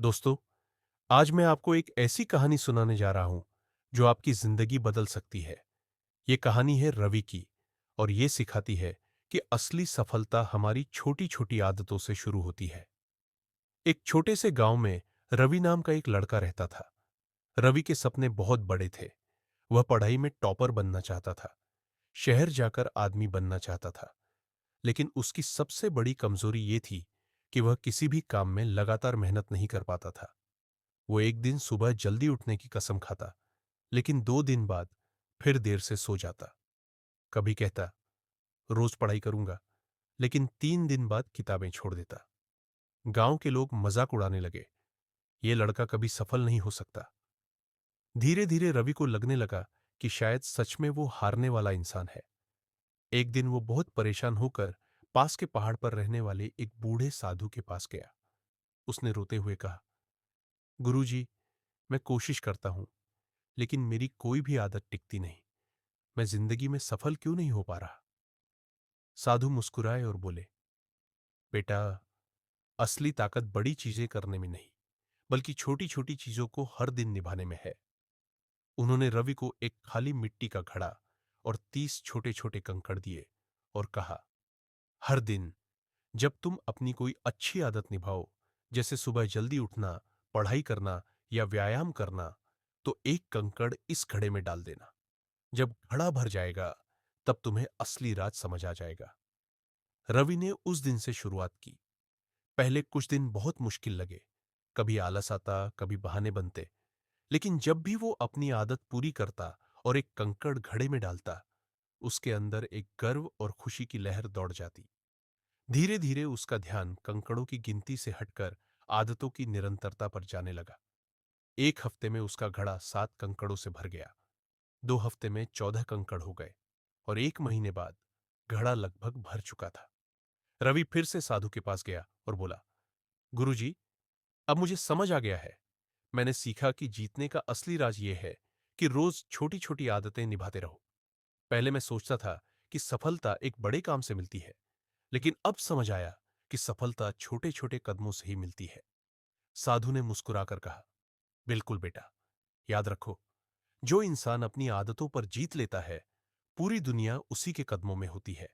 दोस्तों, आज मैं आपको एक ऐसी कहानी सुनाने जा रहा हूं जो आपकी जिंदगी बदल सकती है। ये कहानी है रवि की और ये सिखाती है कि असली सफलता हमारी छोटी-छोटी आदतों से शुरू होती है। एक छोटे से गांव में रवि नाम का एक लड़का रहता था। रवि के सपने बहुत बड़े थे। वह पढ़ाई में टॉपर बनना चाहता था, शहर जाकर आदमी बनना चाहता था। लेकिन उसकी सबसे बड़ी कमजोरी ये थी कि वह किसी भी काम में लगातार मेहनत नहीं कर पाता था। वो एक दिन सुबह जल्दी उठने की कसम खाता, लेकिन 2 दिन बाद फिर देर से सो जाता। कभी कहता रोज पढ़ाई करूंगा, लेकिन 3 दिन बाद किताबें छोड़ देता। गांव के लोग मजाक उड़ाने लगे, ये लड़का कभी सफल नहीं हो सकता। धीरे धीरे रवि को लगने लगा कि शायद सच में वो हारने वाला इंसान है। एक दिन वो बहुत परेशान होकर पास के पहाड़ पर रहने वाले एक बूढ़े साधु के पास गया। उसने रोते हुए कहा, गुरुजी, मैं कोशिश करता हूं, लेकिन मेरी कोई भी आदत टिकती नहीं। मैं जिंदगी में सफल क्यों नहीं हो पा रहा? साधु मुस्कुराए और बोले, बेटा, असली ताकत बड़ी चीजें करने में नहीं, बल्कि छोटी छोटी चीजों को हर दिन निभाने में है। उन्होंने रवि को एक खाली मिट्टी का घड़ा और 30 छोटे छोटे कंकड़ दिए और कहा, हर दिन जब तुम अपनी कोई अच्छी आदत निभाओ, जैसे सुबह जल्दी उठना, पढ़ाई करना या व्यायाम करना, तो एक कंकड़ इस घड़े में डाल देना। जब घड़ा भर जाएगा, तब तुम्हें असली राज समझ आ जाएगा। रवि ने उस दिन से शुरुआत की। पहले कुछ दिन बहुत मुश्किल लगे, कभी आलस आता, कभी बहाने बनते। लेकिन जब भी वो अपनी आदत पूरी करता और एक कंकड़ घड़े में डालता, उसके अंदर एक गर्व और खुशी की लहर दौड़ जाती। धीरे धीरे उसका ध्यान कंकड़ों की गिनती से हटकर आदतों की निरंतरता पर जाने लगा। एक हफ्ते में उसका घड़ा 7 कंकड़ों से भर गया। 2 हफ्ते में 14 कंकड़ हो गए और 1 महीने बाद घड़ा लगभग भर चुका था। रवि फिर से साधु के पास गया और बोला, गुरुजी, अब मुझे समझ आ गया है। मैंने सीखा कि जीतने का असली राज यह है कि रोज छोटी छोटी आदतें निभाते रहो। पहले मैं सोचता था कि सफलता एक बड़े काम से मिलती है, लेकिन अब समझ आया कि सफलता छोटे छोटे कदमों से ही मिलती है। साधु ने मुस्कुराकर कहा, बिल्कुल बेटा, याद रखो, जो इंसान अपनी आदतों पर जीत लेता है, पूरी दुनिया उसी के कदमों में होती है।